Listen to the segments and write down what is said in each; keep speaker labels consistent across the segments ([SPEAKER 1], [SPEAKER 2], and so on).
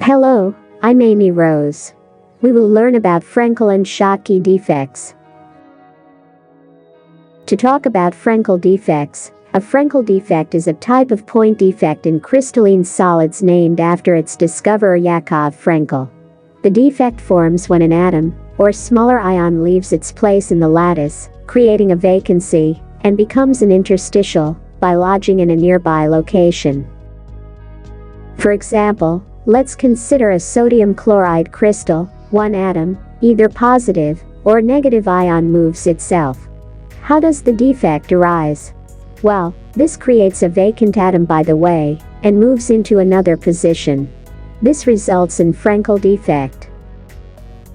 [SPEAKER 1] Hello, I'm Amy Rose. We will learn about Frenkel and Schottky defects. To talk about Frenkel defects, a Frenkel defect is a type of point defect in crystalline solids named after its discoverer Yakov Frenkel. The defect forms when an atom, or smaller ion, leaves its place in the lattice, creating a vacancy, and becomes an interstitial, by lodging in a nearby location. For example, let's consider a sodium chloride crystal. One atom, either positive or negative ion, moves itself. How does the defect arise? Well, this creates a vacant atom by the way, and moves into another position. This results in Frenkel defect.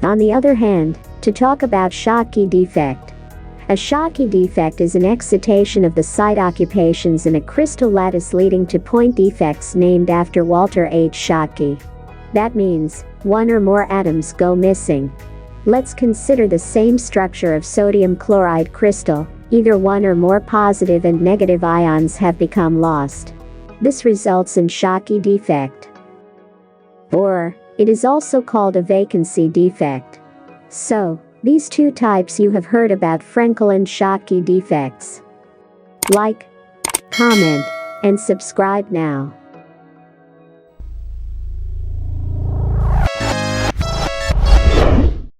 [SPEAKER 1] On the other hand, to talk about Schottky defect. A Schottky defect is an excitation of the site occupations in a crystal lattice leading to point defects named after Walter H. Schottky. That means, one or more atoms go missing. Let's consider the same structure of sodium chloride crystal. Either one or more positive and negative ions have become lost. This results in Schottky defect. Or, it is also called a vacancy defect. So, these two types you have heard about Frenkel and Schottky defects. Like, comment, and subscribe now.